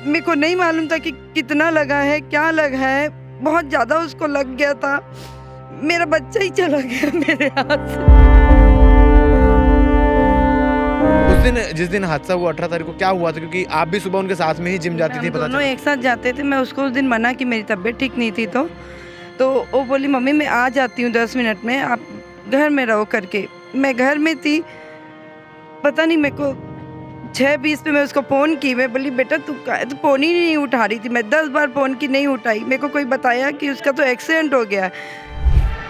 मेरे को नहीं मालूम था कि कितना लगा है, क्या लगा है। बहुत ज़्यादा उसको लग गया था। मेरा बच्चा ही चला गया मेरे हाथ से। उस दिन जिस दिन हादसा हुआ 18 तारीख को क्या हुआ था? क्योंकि आप भी सुबह उनके साथ में ही जिम जाती थी, हम पता दोनों चला। एक साथ जाते थे। मैं उसको उस दिन मना कि मेरी तबीयत ठीक नहीं थी, तो वो बोली मम्मी मैं आ जाती हूँ 10 मिनट में, आप घर में रहो करके। मैं घर में थी, पता नहीं मेरे को 6:20 पे मैं उसको फ़ोन की। मैं बोली बेटा तू फ़ोन ही नहीं उठा रही थी। मैं 10 बार फ़ोन की, नहीं उठाई। मेरे को कोई बताया कि उसका तो एक्सीडेंट हो गया।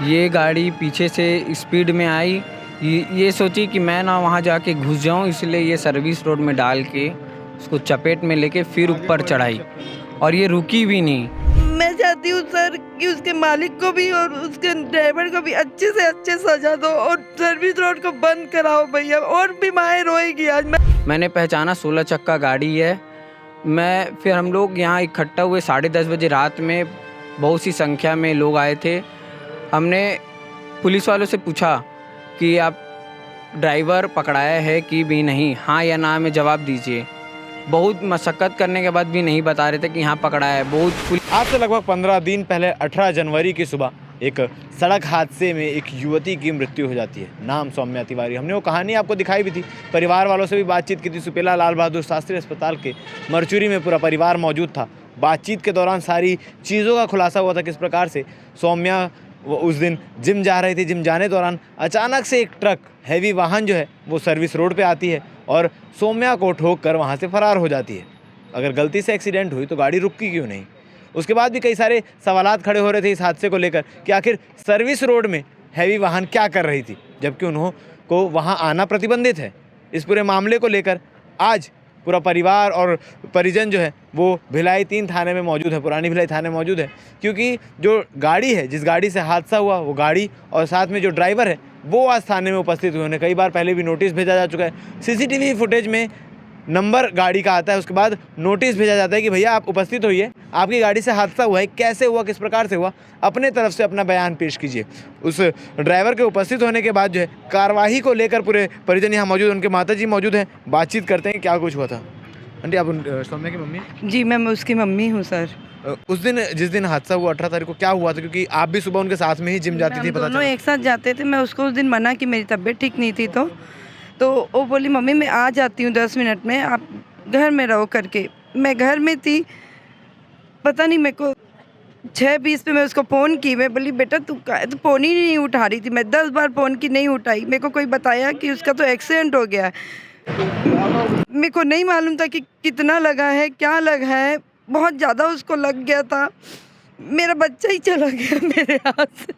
ये गाड़ी पीछे से स्पीड में आई, ये सोची कि मैं ना वहाँ जाके घुस जाऊँ, इसलिए ये सर्विस रोड में डाल के उसको चपेट में लेके फिर ऊपर चढ़ाई और ये रुकी भी नहीं। मैं चाहती हूँ सर कि उसके मालिक को भी और उसके ड्राइवर को भी अच्छे से अच्छे सजा दो और सर्विस रोड को बंद कराओ भैया। और भी माएँ रोएगी आज। मैंने पहचाना 16 चक्का गाड़ी है। फिर हम लोग यहाँ इकट्ठा हुए 10:30 बजे रात में, बहुत सी संख्या में लोग आए थे। हमने पुलिस वालों से पूछा कि आप ड्राइवर पकड़ाया है कि भी नहीं, हाँ या ना में जवाब दीजिए। बहुत मशक्क़त करने के बाद भी नहीं बता रहे थे कि हाँ पकड़ाया है। आज से लगभग 15 दिन पहले 18 जनवरी की सुबह एक सड़क हादसे में एक युवती की मृत्यु हो जाती है। नाम सौम्या तिवारी। हमने वो कहानी आपको दिखाई भी थी, परिवार वालों से भी बातचीत की थी। सुपेला लाल बहादुर शास्त्री अस्पताल के मरचुरी में पूरा परिवार मौजूद था। बातचीत के दौरान सारी चीज़ों का खुलासा हुआ था, किस प्रकार से सौम्या वो उस दिन जिम जा रही थी। जिम जाने दौरान अचानक से एक ट्रक, हैवी वाहन जो है वो सर्विस रोड पे आती है और सौम्या को ठोक कर वहाँ से फरार हो जाती है। अगर गलती से एक्सीडेंट हुई तो गाड़ी रुकी क्यों नहीं? उसके बाद भी कई सारे सवालात खड़े हो रहे थे इस हादसे को लेकर कि आखिर सर्विस रोड में हैवी वाहन क्या कर रही थी, जबकि उन्हों को वहाँ आना प्रतिबंधित है। इस पूरे मामले को लेकर आज पूरा परिवार और परिजन जो है वो भिलाई 3 थाने में मौजूद है, पुरानी भिलाई थाने में मौजूद है। क्योंकि जो गाड़ी है, जिस गाड़ी से हादसा हुआ, वो गाड़ी और साथ में जो ड्राइवर है वो आज थाने में उपस्थित हुए। उन्हें कई बार पहले भी नोटिस भेजा जा चुका है। सीसीटीवी फुटेज में नंबर गाड़ी का आता है, उसके बाद नोटिस भेजा जाता है कि भैया आप उपस्थित होइए, आपकी गाड़ी से हादसा हुआ है, कैसे हुआ, किस प्रकार से हुआ, अपने तरफ से अपना बयान पेश कीजिए। उस ड्राइवर के उपस्थित होने के बाद जो है कार्रवाई को लेकर पूरे परिजन यहाँ मौजूद, उनके माताजी मौजूद हैं। बातचीत करते हैं क्या कुछ हुआ था। आंटी आप सौम्या की मम्मी हैं? जी मैं उसकी मम्मी हूँ सर। उस दिन जिस दिन हादसा हुआ 18 तारीख को क्या हुआ था? क्योंकि आप भी सुबह उनके साथ में ही जिम जाती थी, हम पता दोनों चला। एक साथ जाते थे। मैं उसको उस दिन मना कि मेरी तबीयत ठीक नहीं थी, तो वो बोली मम्मी मैं आ जाती हूँ 10 मिनट में, आप घर में रहो करके। मैं घर में थी, पता नहीं मेरे को 6:20 पे मैं उसको फ़ोन की। मैं बोली बेटा तू फ़ोन ही नहीं उठा रही थी। मैं 10 बार फ़ोन की, नहीं उठाई। मेरे को कोई बताया कि उसका तो एक्सीडेंट हो गया। मेरे को नहीं मालूम था कि कितना लगा है, क्या लगा है। बहुत ज़्यादा उसको लग गया था। मेरा बच्चा ही चला गया मेरे हाथ से।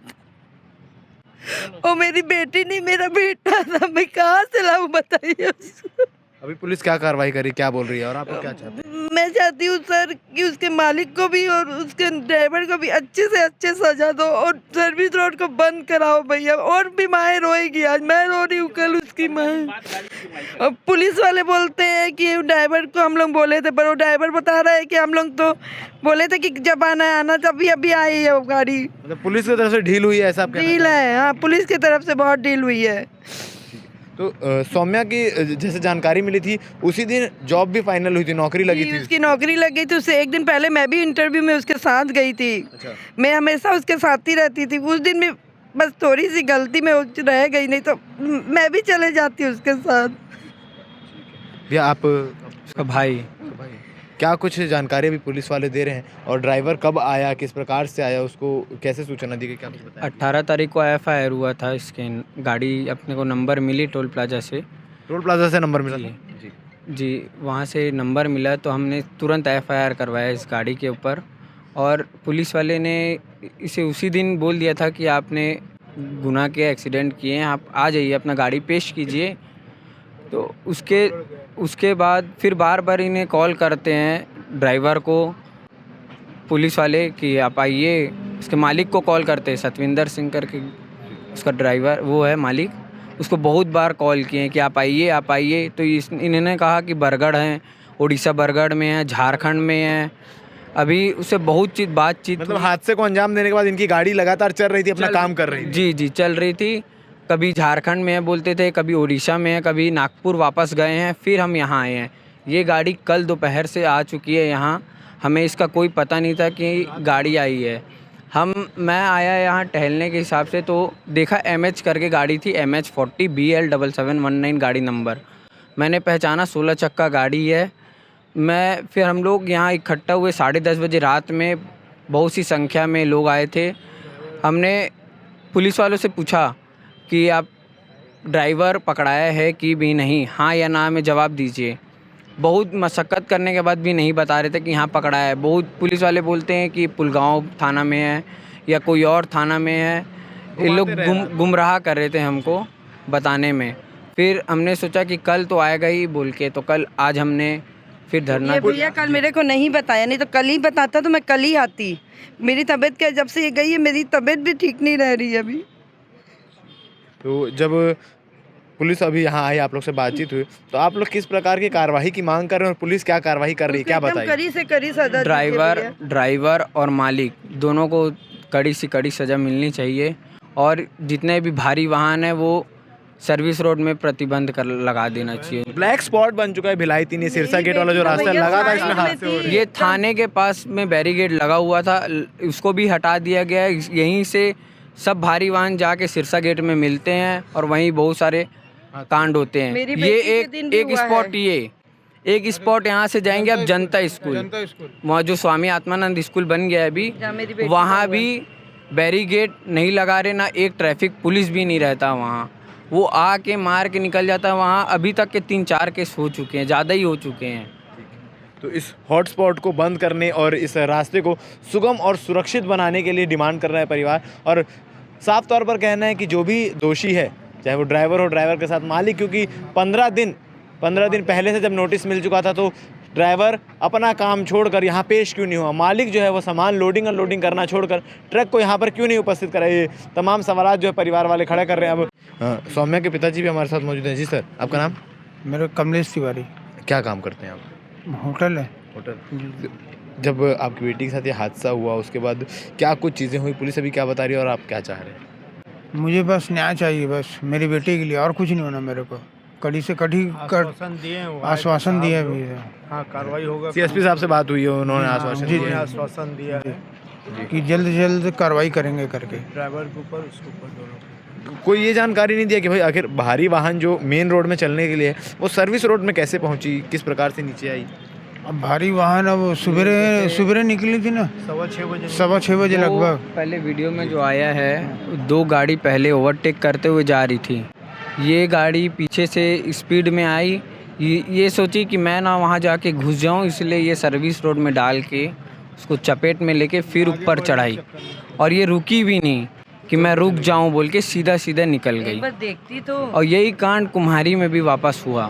वो मेरी बेटी नहीं, मेरा बेटा था। मैं कहाँ से लाऊं बताइए उसको। अभी पुलिस क्या कार्रवाई करी, क्या बोल रही है और आप क्या चाहते हैं? मैं चाहती हूँ सर कि उसके मालिक को भी और उसके ड्राइवर को भी अच्छे से अच्छे सजा दो और सर्विस रोड को बंद कराओ भैया। और भी माएँ रोएगी आज। मैं रो रही हूँ, कल उसकी माँ। और पुलिस वाले बोलते हैं कि ड्राइवर को हम लोग बोले थे, पर वो ड्राइवर बता रहा है कि हम लोग तो बोले थे कि जब आना है आना, तभी अभी आई है वो गाड़ी। मतलब पुलिस की तरफ से ढील हुई है, ऐसा आप कहना डील है, हाँ पुलिस की तरफ से बहुत डील हुई है। तो सौम्या की जैसे जानकारी मिली थी उसी दिन जॉब भी फाइनल हुई थी, नौकरी लगी थी उसकी नौकरी लग गई थी। उससे एक दिन पहले मैं भी इंटरव्यू में उसके साथ गई थी। अच्छा। मैं हमेशा उसके साथ ही रहती थी। उस दिन भी बस थोड़ी सी गलती में रह गई, नहीं तो मैं भी चले जाती उसके साथ। भैया आप उसका भाई क्या कुछ जानकारी अभी पुलिस वाले दे रहे हैं और ड्राइवर कब आया, किस प्रकार से आया, उसको कैसे सूचना दी गई, क्या कुछ बताएं? 18 तारीख को FIR हुआ था। इसके गाड़ी अपने को नंबर मिली टोल प्लाजा से। टोल प्लाजा से नंबर मिला था? जी। जी वहाँ से नंबर मिला तो हमने तुरंत FIR करवाया इस गाड़ी के ऊपर। और पुलिस वाले ने इसे उसी दिन बोल दिया था कि आपने गुनाह के एक्सीडेंट किए हैं, आप आ जाइए, अपना गाड़ी पेश कीजिए। तो उसके बाद फिर बार बार इन्हें कॉल करते हैं ड्राइवर को पुलिस वाले कि आप आइए। इसके मालिक को कॉल करते हैं, सतविंदर सिंह करके उसका ड्राइवर वो है मालिक। उसको बहुत बार कॉल किए हैं कि आप आइए आप आइए। तो इन्होंने कहा कि बरगढ़ हैं, उड़ीसा बरगढ़ में है, झारखंड में है। अभी उससे बहुत बातचीत मतलब हादसे को अंजाम देने के बाद इनकी गाड़ी लगातार चल रही थी, अपना काम कर रही थी? जी जी चल रही थी। कभी झारखंड में है बोलते थे, कभी उड़ीसा में है, कभी नागपुर वापस गए हैं, फिर हम यहाँ आए हैं। ये गाड़ी कल दोपहर से आ चुकी है यहाँ, हमें इसका कोई पता नहीं था कि गाड़ी आई है। मैं आया यहाँ टहलने के हिसाब से, तो देखा MH करके गाड़ी थी, MH40 BL7719 गाड़ी नंबर। मैंने पहचाना 16 चक्का गाड़ी है। फिर हम लोग यहाँ इकट्ठा हुए 10:30 बजे रात में, बहुत सी संख्या में लोग आए थे। हमने पुलिस वालों से पूछा कि आप ड्राइवर पकड़ाया है कि भी नहीं, हाँ या ना में जवाब दीजिए। बहुत मशक्क़त करने के बाद भी नहीं बता रहे थे कि हाँ पकड़ा है। बहुत पुलिस वाले बोलते हैं कि पुलगांव थाना में है या कोई और थाना में है। ये लोग गुमराह कर रहे थे हमको बताने में। फिर हमने सोचा कि कल तो आएगा ही बोल के, तो कल आज हमने फिर धरना। ये भैया कल मेरे को नहीं बताया, नहीं तो कल ही बताता तो मैं कल ही आती। मेरी तबीयत क्या, जब से ये गई है मेरी तबीयत भी ठीक नहीं रह रही है अभी। तो जब पुलिस अभी यहाँ आई, आप लोग से बातचीत हुई, तो आप लोग किस प्रकार की कार्रवाई की मांग कर रहे हैं और पुलिस क्या कार्रवाई कर रही है, क्या बताइए? कड़ी से कड़ी सजा। ड्राइवर और मालिक दोनों को कड़ी से कड़ी सज़ा मिलनी चाहिए, और जितने भी भारी वाहन है वो सर्विस रोड में प्रतिबंध लगा देना चाहिए। ब्लैक स्पॉट बन चुका है भिलाई 3 सिरसा गेट वाला जो रास्ता लगा था, इसमें हादसे हो रहे हैं। ये थाने के पास में बैरिकेड लगा हुआ था, उसको भी हटा दिया गया है। यहीं से सब भारी वाहन जाके सिरसा गेट में मिलते हैं और वहीं बहुत सारे कांड होते हैं। ये एक स्पॉट, ये एक स्पॉट यहाँ से जाएंगे अब जनता स्कूल, वहाँ जो स्वामी आत्मानंद स्कूल बन गया है अभी, वहाँ भी बैरिकेड नहीं लगा रहे, ना एक ट्रैफिक पुलिस भी नहीं रहता वहाँ। वो आके मार के निकल जाता है वहाँ। अभी तक के 3-4 केस हो चुके हैं, ज़्यादा ही हो चुके हैं। तो इस हॉटस्पॉट को बंद करने और इस रास्ते को सुगम और सुरक्षित बनाने के लिए डिमांड कर रहा है परिवार, और साफ तौर पर कहना है कि जो भी दोषी है, चाहे वो ड्राइवर हो, ड्राइवर के साथ मालिक, क्योंकि 15 दिन पहले से जब नोटिस मिल चुका था तो ड्राइवर अपना काम छोड़कर यहाँ पेश क्यों नहीं हुआ, मालिक जो है वो सामान लोडिंग अनलोडिंग करना छोड़कर ट्रक को यहाँ पर क्यों नहीं उपस्थित करा, ये तमाम सवाल जो है परिवार वाले खड़े कर रहे हैं। अब सौम्या के पिताजी भी हमारे साथ मौजूद हैं। जी सर, आपका नाम? मेरा कमलेश तिवारी। क्या काम करते हैं आप? होटल है। होटल। जब आपकी बेटी के साथ ये हादसा हुआ उसके बाद क्या कुछ चीज़ें हुई, पुलिस अभी क्या बता रही है और आप क्या चाह रहे हैं? मुझे बस न्याय चाहिए, बस मेरी बेटी के लिए, और कुछ नहीं होना मेरे को। कड़ी से कड़ी आश्वासन दिए भी है। हाँ, कार्रवाई होगा। CSP साहब से बात हुई है, उन्होंने आश्वासन दिया है कि जल्द से जल्द कार्रवाई करेंगे करके। ड्राइवर के ऊपर, उसके ऊपर दोनों। कोई ये जानकारी नहीं दिया कि भाई आखिर भारी वाहन जो मेन रोड में चलने के लिए वो सर्विस रोड में कैसे पहुंची, किस प्रकार से नीचे आई? अब भारी वाहन अब सुबह निकली थी ना, 6:15 बजे लगभग। पहले वीडियो में जो आया है, 2 गाड़ी पहले ओवरटेक करते हुए जा रही थी। ये गाड़ी पीछे से स्पीड में आई, ये सोची कि मैं ना वहाँ जाके घुस जाऊँ, इसलिए ये सर्विस रोड में डाल के उसको चपेट में लेके फिर ऊपर चढ़ाई, और ये रुकी भी नहीं कि मैं रुक जाऊं बोल के सीधा निकल गई। देखती तो। और यही कांड कुम्हारी में भी वापस हुआ।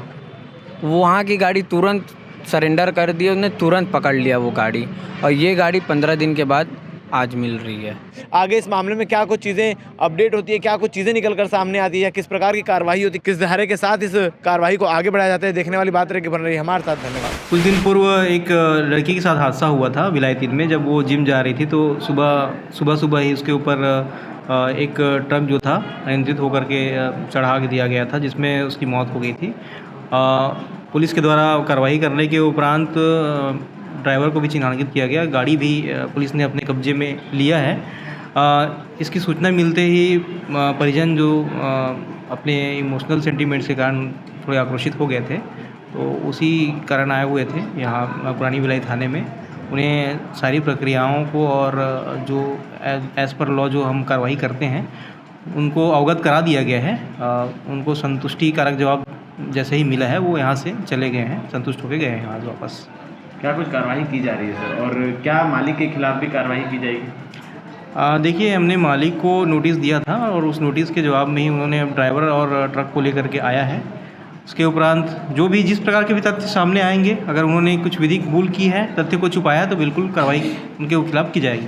वहाँ की गाड़ी तुरंत सरेंडर कर दी, उसने तुरंत पकड़ लिया वो गाड़ी, और ये गाड़ी 15 दिन के बाद आज मिल रही है। आगे इस मामले में क्या कुछ चीज़ें अपडेट होती है, क्या कुछ चीज़ें निकल कर सामने आती है, किस प्रकार की कार्रवाई होती है, किस धारे के साथ इस कार्रवाई को आगे बढ़ाया जाता है, देखने वाली बात रहेगी। बन रही है हमारे साथ। धन्यवाद। कुछ दिन पूर्व एक लड़की के साथ हादसा हुआ था भिलाई 3 में। जब वो जिम जा रही थी तो सुबह ही उसके ऊपर एक ट्रक जो था अनियंत्रित होकर के चढ़ा के दिया गया था, जिसमें उसकी मौत हो गई थी। पुलिस के द्वारा कार्रवाई करने के उपरांत ड्राइवर को भी चिन्हांकित किया गया, गाड़ी भी पुलिस ने अपने कब्जे में लिया है। इसकी सूचना मिलते ही परिजन जो अपने इमोशनल सेंटीमेंट्स के कारण थोड़े आक्रोशित हो गए थे, तो उसी कारण आए हुए थे यहाँ पुरानी भिलाई थाने में। उन्हें सारी प्रक्रियाओं को और जो एज़ पर लॉ जो हम कार्रवाई करते हैं उनको अवगत करा दिया गया है। उनको संतुष्टिकारक जवाब जैसे ही मिला है वो यहाँ से चले गए हैं, संतुष्ट होकर गए हैं आज वापस। क्या कुछ कार्रवाई की जा रही है सर, और क्या मालिक के खिलाफ भी कार्रवाई की जाएगी? देखिए, हमने मालिक को नोटिस दिया था और उस नोटिस के जवाब में ही उन्होंने ड्राइवर और ट्रक को लेकर के आया है। उसके उपरांत जो भी जिस प्रकार के भी तथ्य सामने आएंगे, अगर उन्होंने कुछ विधिक भूल की है, तथ्य को छुपाया, तो बिल्कुल कार्रवाई उनके खिलाफ की जाएगी।